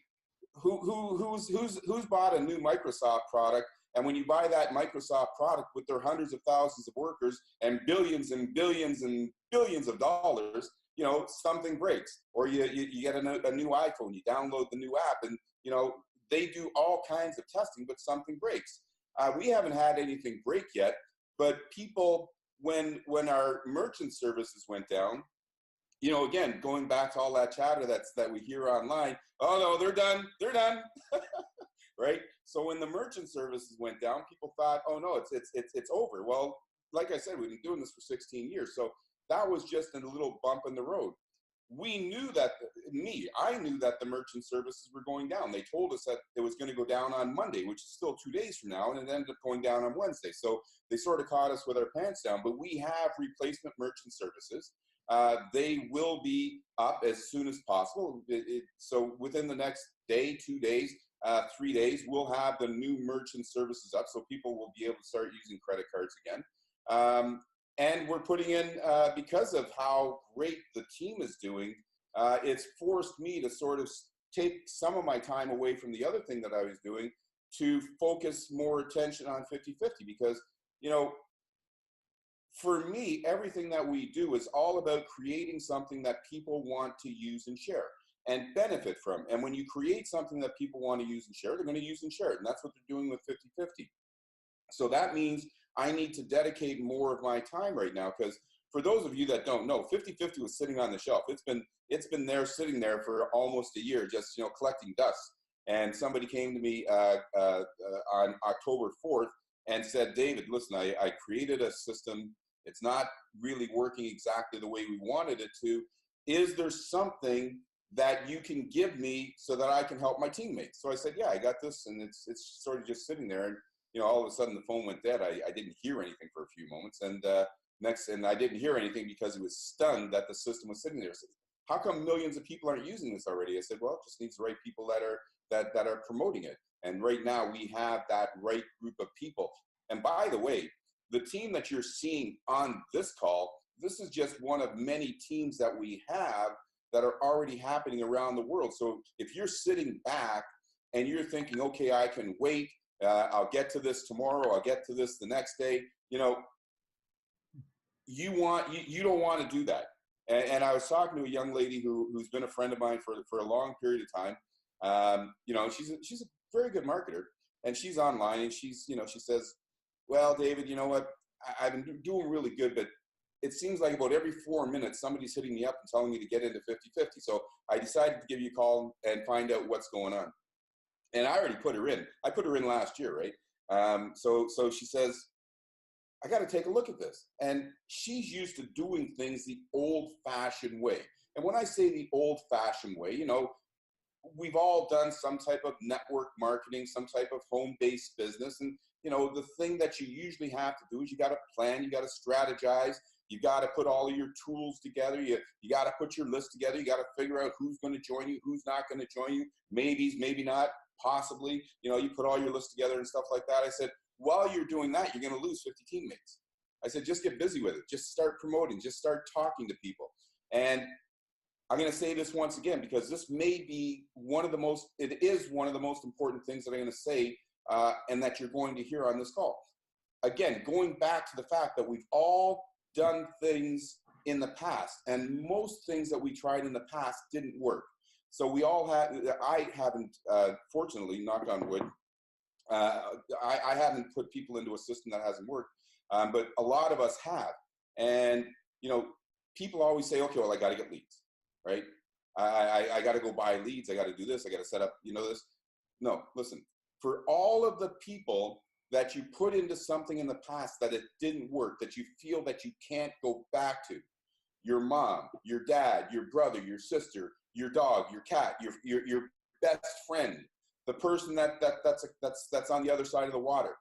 S6: who's bought a new Microsoft product? And when you buy that Microsoft product with their hundreds of thousands of workers and billions and billions and billions of dollars, something breaks. Or you get a new iPhone, you download the new app, and, they do all kinds of testing, but something breaks. We haven't had anything break yet, but people, when our merchant services went down, again, going back to all that chatter that we hear online, oh no, they're done, right? So when the merchant services went down, people thought, oh no, it's over. Well, like I said, we've been doing this for 16 years, so that was just a little bump in the road. I knew that the merchant services were going down. They told us that it was going to go down on Monday, which is still 2 days from now, and it ended up going down on Wednesday. So they sort of caught us with our pants down, but we have replacement merchant services. They will be up as soon as possible. So within the next day, 2 days, 3 days, we'll have the new merchant services up, so people will be able to start using credit cards again. And we're putting in, because of how great the team is doing, it's forced me to sort of take some of my time away from the other thing that I was doing to focus more attention on 50/50, because, you know, for me, everything that we do is all about creating something that people want to use and share and benefit from. And when you create something that people want to use and share, they're going to use and share it. And that's what they're doing with 50/50. So that means I need to dedicate more of my time right now, because for those of you that don't know, 50/50 was sitting on the shelf. It's been there, sitting there for almost a year, just, you know, collecting dust. And somebody came to me on October 4th and said, David, listen, I created a system. It's not really working exactly the way we wanted it to. Is there something that you can give me so that I can help my teammates? So I said, yeah, I got this. And it's sort of just sitting there. And, you know, all of a sudden the phone went dead. I didn't hear anything for a few moments. And and I didn't hear anything because it was stunned that the system was sitting there. I said, how come millions of people aren't using this already? I said, well, it just needs the right people that are promoting it. And right now we have that right group of people. And by the way, the team that you're seeing on this call, this is just one of many teams that we have that are already happening around the world. So if you're sitting back and you're thinking, okay, I can wait, I'll get to this tomorrow, I'll get to this the next day, you know, you don't want to do that. And I was talking to a young lady who's been a friend of mine for a long period of time. You know, she's a very good marketer, and she's online, and she's, you know, she says, well, David, you know what, I've been doing really good, but it seems like about every 4 minutes, somebody's hitting me up and telling me to get into 50/50. So I decided to give you a call and find out what's going on. And I already put her in. I put her in last year, right? So she says, I got to take a look at this. And she's used to doing things the old-fashioned way. And when I say the old-fashioned way, you know, we've all done some type of network marketing, some type of home-based business. And, you know, the thing that you usually have to do is you got to plan, you got to strategize, you got to put all of your tools together, you got to put your list together, you got to figure out who's going to join you, who's not going to join you, maybes, maybe not, possibly, you know, you put all your list together and stuff like that. I said, while you're doing that, you're going to lose 50 teammates. I said, just get busy with it. Just start promoting, just start talking to people. And I'm going to say this once again, because this may be it is one of the most important things that I'm going to say and that you're going to hear on this call. Again, going back to the fact that we've all done things in the past, and most things that we tried in the past didn't work. So we all I haven't, fortunately, knock on wood, I haven't put people into a system that hasn't worked, but a lot of us have. And, you know, people always say, okay, well, I got to get leads, right? I got to go buy leads. I got to do this. I got to set up, you know, this. No, listen, for all of the people that you put into something in the past that it didn't work, that you feel that you can't go back to, your mom, your dad, your brother, your sister, your dog, your cat, your best friend, the person that's on the other side of the water,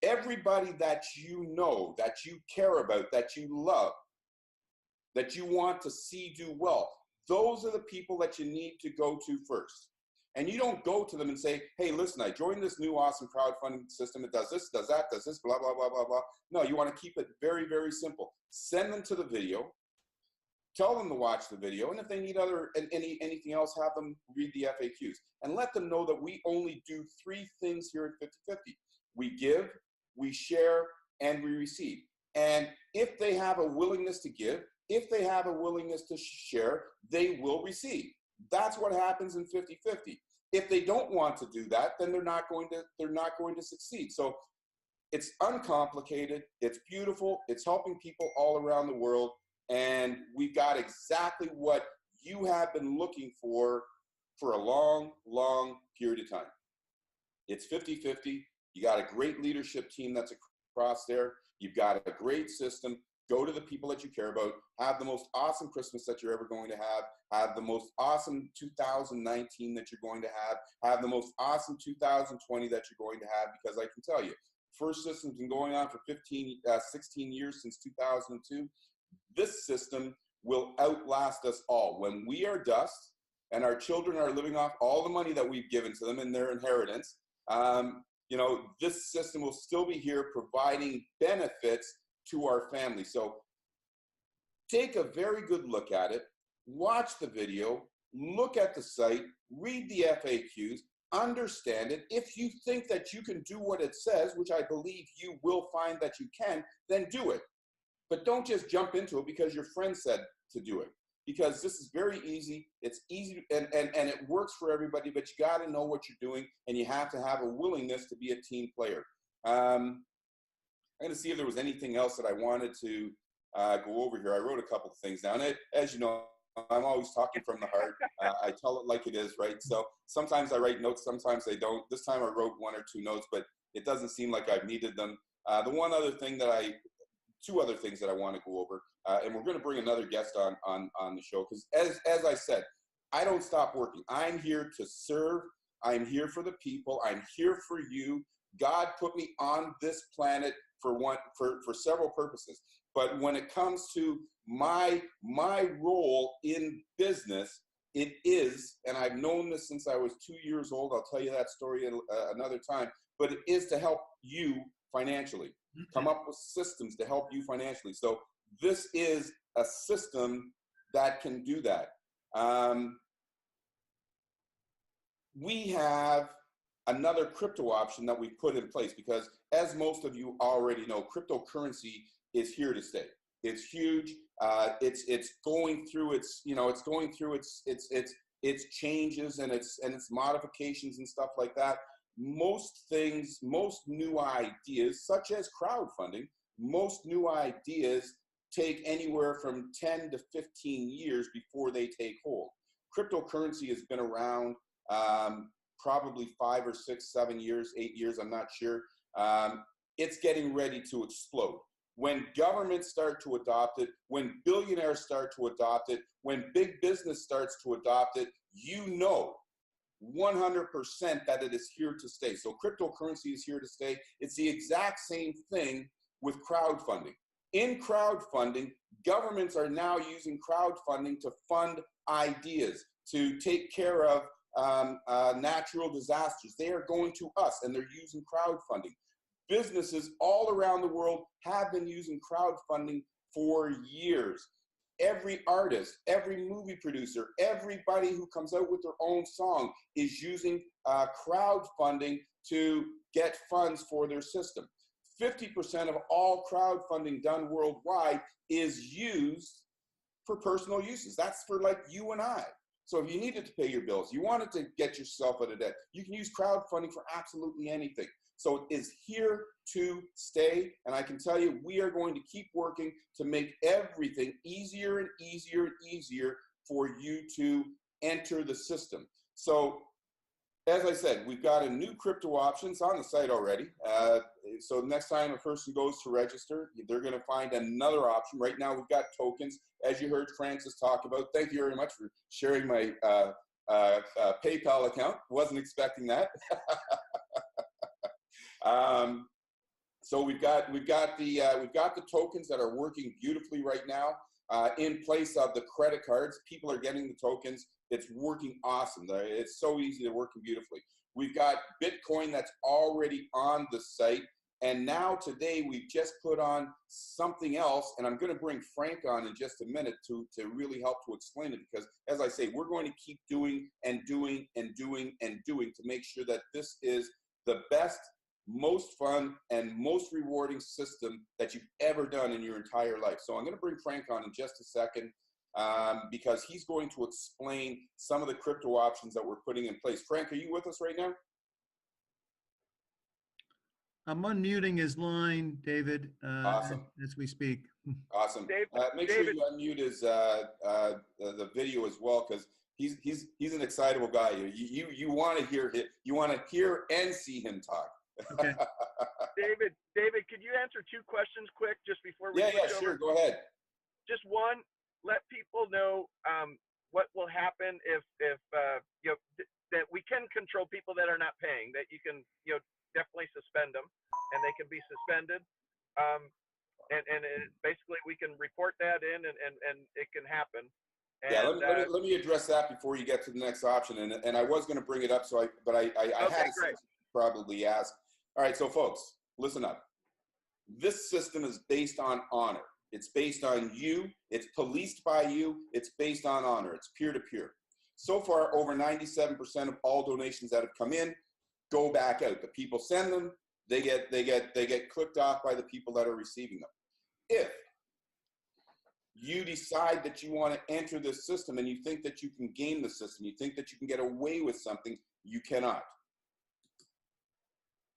S6: everybody that you know, that you care about, that you love, that you want to see do well, those are the people that you need to go to first. And you don't go to them and say, hey, listen, I joined this new awesome crowdfunding system. It does this, does that, does this, blah, blah, blah, blah, blah. No, you want to keep it very, very simple. Send them to the video. Tell them to watch the video. And if they need anything else, have them read the FAQs. And let them know that we only do 3 things here at 50/50. We give, we share, and we receive. And if they have a willingness to give, if they have a willingness to share, they will receive. That's what happens in 50/50. If they don't want to do that, then they're not going to succeed. So it's uncomplicated, it's beautiful, it's helping people all around the world, and we've got exactly what you have been looking for a long, long period of time. It's 50/50. You got a great leadership team that's across there. You've got a great system. Go to the people that you care about. Have the most awesome Christmas that you're ever going to have. Have the most awesome 2019 that you're going to have. Have the most awesome 2020 that you're going to have, because I can tell you, First System's been going on for 16 years, since 2002. This system will outlast us all. When we are dust and our children are living off all the money that we've given to them in their inheritance, you know, this system will still be here providing benefits to our family. So take a very good look at it, watch the video, look at the site, read the FAQs, understand it. If you think that you can do what it says, which I believe you will find that you can, then do it. But don't just jump into it because your friend said to do it. Because this is very easy. It's easy and it works for everybody, but you got to know what you're doing and you have to have a willingness to be a team player. I'm going to see if there was anything else that I wanted to go over here. I wrote a couple of things down. As you know, I'm always talking from the heart. I tell it like it is, right? So sometimes I write notes, sometimes I don't. This time I wrote 1 or 2 notes, but it doesn't seem like I've needed them. Two other things that I want to go over, and we're going to bring another guest on the show, because as I said, I don't stop working. I'm here to serve. I'm here for the people. I'm here for you. God put me on this planet for several purposes. But when it comes to my role in business, it is, and I've known this since I was 2 years old. I'll tell you that story another time. But it is to help you financially. Come up with systems to help you financially. So this is a system that can do that. We have another crypto option that we put in place because, as most of you already know, cryptocurrency is here to stay. It's huge. It's going through its changes and its modifications and stuff like that. Most new ideas, such as crowdfunding, most new ideas take anywhere from 10 to 15 years before they take hold. Cryptocurrency has been around probably 5 or 6, 7 years, 8 years, I'm not sure. It's getting ready to explode. When governments start to adopt it, when billionaires start to adopt it, when big business starts to adopt it, you know 100% that it is here to stay. So cryptocurrency is here to stay. It's the exact same thing with crowdfunding. In crowdfunding, governments are now using crowdfunding to fund ideas, to take care of natural disasters. They are going to us and they're using crowdfunding. Businesses all around the world have been using crowdfunding for years. Every artist, every movie producer, everybody who comes out with their own song is using crowdfunding to get funds for their system. 50% of all crowdfunding done worldwide is used for personal uses. That's for like you and I. So if you needed to pay your bills, you wanted to get yourself out of debt, you can use crowdfunding for absolutely anything. So it is here to stay, and I can tell you we are going to keep working to make everything easier and easier and easier for you to enter the system. So as I said, we've got a new crypto options on the site already. So next time a person goes to register, they're going to find another option. Right now we've got tokens, as you heard Francis talk about. Thank you very much for sharing my PayPal account. Wasn't expecting that. So we've got the tokens that are working beautifully right now in place of the credit cards. People are getting the tokens. It's working awesome. It's so easy. They're working beautifully. We've got Bitcoin that's already on the site. And now today we've just put on something else, and I'm going to bring Frank on in just a minute to really help to explain it, because as I say, we're going to keep doing and doing and doing and doing to make sure that this is the best, most fun, and most rewarding system that you've ever done in your entire life. So I'm going to bring Frank on in just a second because he's going to explain some of the crypto options that we're putting in place. Frank, are you with us right now?
S1: I'm unmuting his line, David,
S6: Awesome.
S1: as we speak.
S6: Awesome. Make sure you unmute his the video as well, because he's an excitable guy. You want to hear it. You want to hear and see him talk.
S1: Okay.
S4: David, could you answer 2 questions quick just before we
S6: Yeah,
S4: switch
S6: sure.
S4: over?
S6: Go ahead.
S4: Just one, let people know what will happen if that we can control people that are not paying, that you can definitely suspend them, and they can be suspended. And basically we can report that in, and it can happen.
S6: Yeah,
S4: And
S6: let me address that before you get to the next option. And I was going to bring it up, but I
S4: okay,
S6: had
S4: great.
S6: probably ask. All right, so folks, listen up. This system is based on honor. It's based on you. It's policed by you. It's based on honor. It's peer-to-peer. So far, over 97% of all donations that have come in go back out. The people send them. They get clicked off by the people that are receiving them. If you decide that you want to enter this system and you think that you can game the system, you think that you can get away with something, you cannot.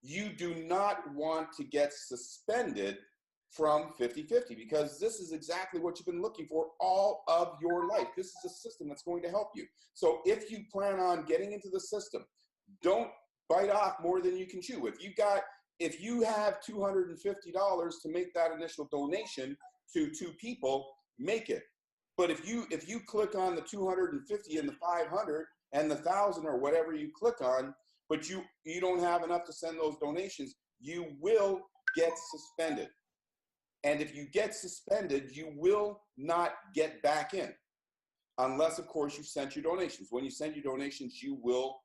S6: You do not want to get suspended from 50/50 because this is exactly what you've been looking for all of your life. This is a system that's going to help you. So if you plan on getting into the system, don't bite off more than you can chew. If you have $250 to make that initial donation to 2 people, make it. But if you click on the 250 and the 500 and the 1,000 or whatever you click on, but you don't have enough to send those donations, you will get suspended. And if you get suspended, you will not get back in, unless, of course, you sent your donations. When you send your donations, you will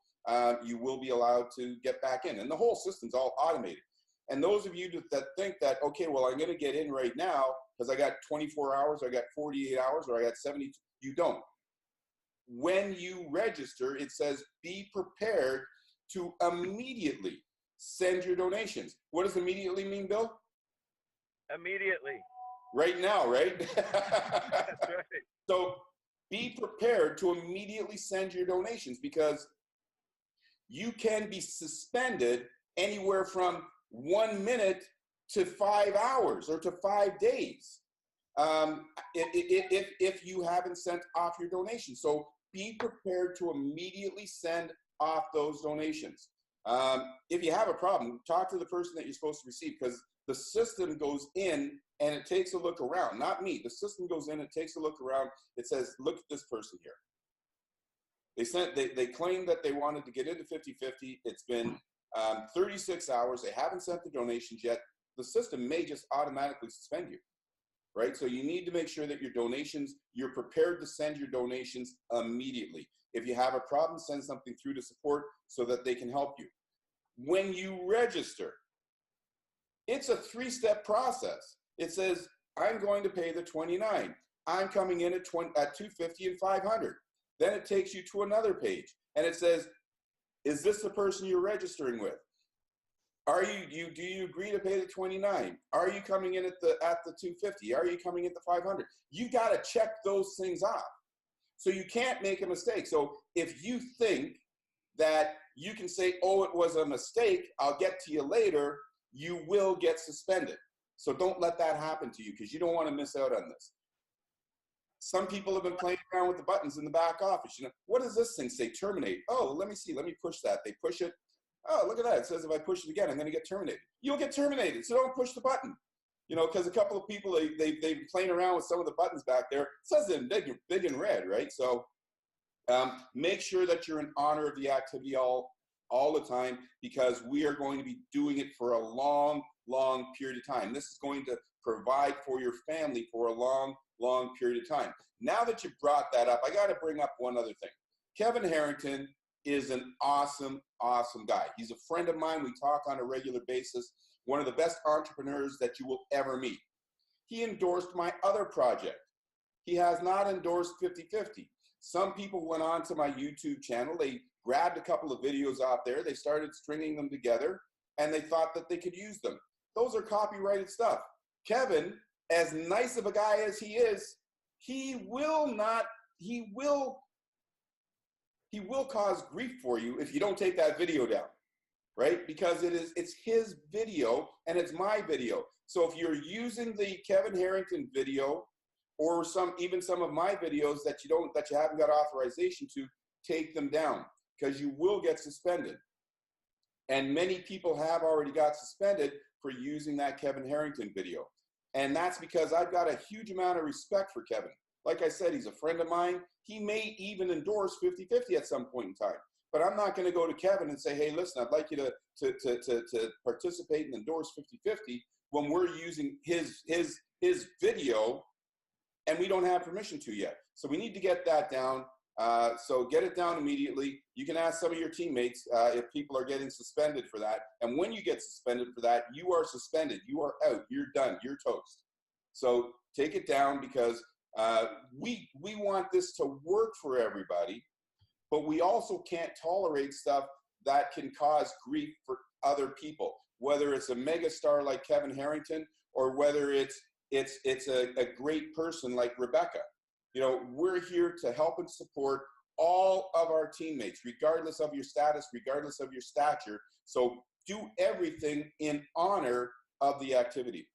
S6: be allowed to get back in. And the whole system's all automated. And those of you that think that, okay, well, I'm going to get in right now because I got 24 hours, I got 48 hours, or I got 72, you don't. When you register, it says be prepared to immediately send your donations. What does immediately mean, Bill?
S4: Immediately.
S6: Right now, right?
S4: That's right.
S6: So be prepared to immediately send your donations because you can be suspended anywhere from 1 minute to 5 hours or to 5 days if you haven't sent off your donations. So be prepared to immediately send off those donations. If you have a problem, talk to the person that you're supposed to receive because the system goes in and it takes a look around. Not me. The system goes in, it takes a look around. It says, look at this person here. They claimed that they wanted to get into 50/50. It's been 36 hours. They haven't sent the donations yet. The system may just automatically suspend you, right? So you need to make sure that your donations, you're prepared to send your donations immediately. If you have a problem, send something through to support so that they can help you. When you register, it's a 3-step process. It says, I'm going to pay the $29. I'm coming in at $250 and $500. Then it takes you to another page and it says, is this the person you're registering with? Do you agree to pay the $29? Are you coming in at the $250? Are you coming at the $500? You got to check those things off. So you can't make a mistake. So if you think that you can say, oh, it was a mistake, I'll get to you later, you will get suspended. So don't let that happen to you because you don't want to miss out on this. Some people have been playing around with the buttons in the back office. You know, what does this thing say? Terminate. Oh, let me see. Let me push that. They push it. Oh, look at that. It says if I push it again, I'm going to get terminated. You'll get terminated. So don't push the button. You know, because a couple of people, they've been playing around with some of the buttons back there. It says it in big and red, right? So make sure that you're in honor of the activity all the time because we are going to be doing it for a long, long period of time. This is going to provide for your family for a long, long period of time. Now that you brought that up, I got to bring up one other thing. Kevin Harrington is an awesome, awesome guy. He's a friend of mine. We talk on a regular basis. One of the best entrepreneurs that you will ever meet. He endorsed my other project. He has not endorsed 50/50. Some people went on to my YouTube channel. They grabbed a couple of videos out there. They started stringing them together, and they thought that they could use them. Those are copyrighted stuff. Kevin, as nice of a guy as he is, he will cause grief for you if you don't take that video down, right? Because it's his video and it's my video. So if you're using the Kevin Harrington video or even some of my videos that you haven't got authorization to, take them down because you will get suspended. And many people have already got suspended for using that Kevin Harrington video. And that's because I've got a huge amount of respect for Kevin. Like I said, he's a friend of mine. He may even endorse 50/50 at some point in time. But I'm not going to go to Kevin and say, hey, listen, I'd like you to participate and endorse 50/50 when we're using his video and we don't have permission to yet. So we need to get that down. So get it down immediately. You can ask some of your teammates if people are getting suspended for that. And when you get suspended for that, you are suspended. You are out. You're done. You're toast. So take it down, because we want this to work for everybody, but we also can't tolerate stuff that can cause grief for other people, whether it's a mega star like Kevin Harrington or whether it's a great person like Rebecca. You know, we're here to help and support all of our teammates, regardless of your status, regardless of your stature. So do everything in honor of the activity.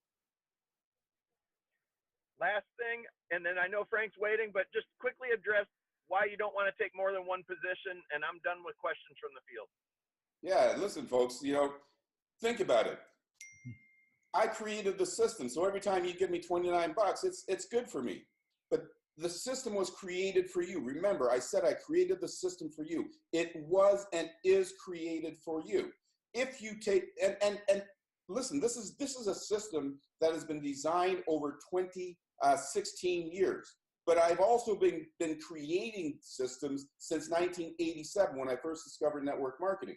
S4: Last thing, and then I know Frank's waiting, but just quickly address why you don't want to take more than one position, and I'm done with questions from the field.
S6: Yeah, listen, folks, you know, think about it. I created the system, so every time you give me 29 bucks, it's good for me. But the system was created for you. Remember, I said I created the system for you. It was and is created for you. If you take, and listen, this is a system that has been designed over 16 years. But I've also been creating systems since 1987 when I first discovered network marketing.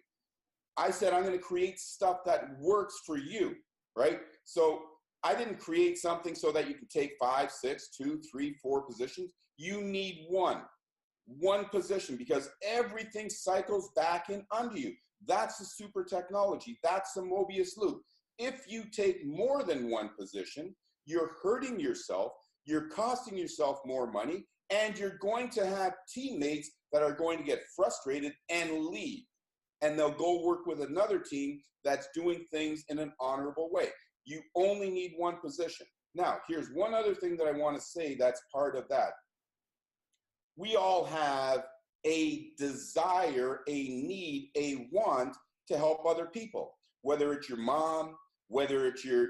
S6: I said, I'm going to create stuff that works for you, right? So I didn't create something so that you can take 5, 6, 2, 3, 4 positions. You need one position, because everything cycles back in under you. That's the super technology. That's the Mobius loop. If you take more than one position, you're hurting yourself, you're costing yourself more money, and you're going to have teammates that are going to get frustrated and leave. And they'll go work with another team that's doing things in an honorable way. You only need one position. Now, here's one other thing that I want to say that's part of that. We all have a desire, a need, a want to help other people, whether it's your mom, whether it's your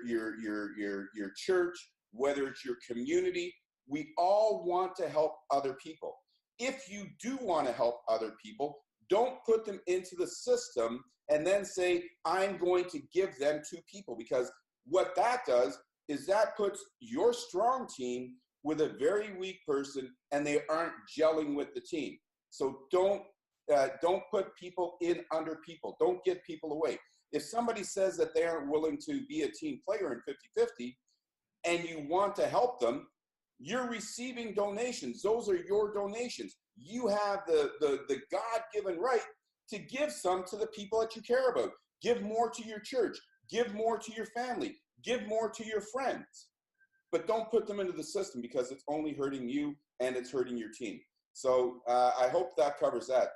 S6: church, whether it's your community. We all want to help other people. If you do want to help other people, don't put them into the system and then say, I'm going to give them to people, because what that does is that puts your strong team with a very weak person and they aren't gelling with the team. So don't put people in under people. Don't get people away. If somebody says that they aren't willing to be a team player in 50-50 and you want to help them, you're receiving donations. Those are your donations. You have the God-given right to give some to the people that you care about. Give more to your church. Give more to your family. Give more to your friends. But don't put them into the system, because it's only hurting you and it's hurting your team. So I hope that covers that.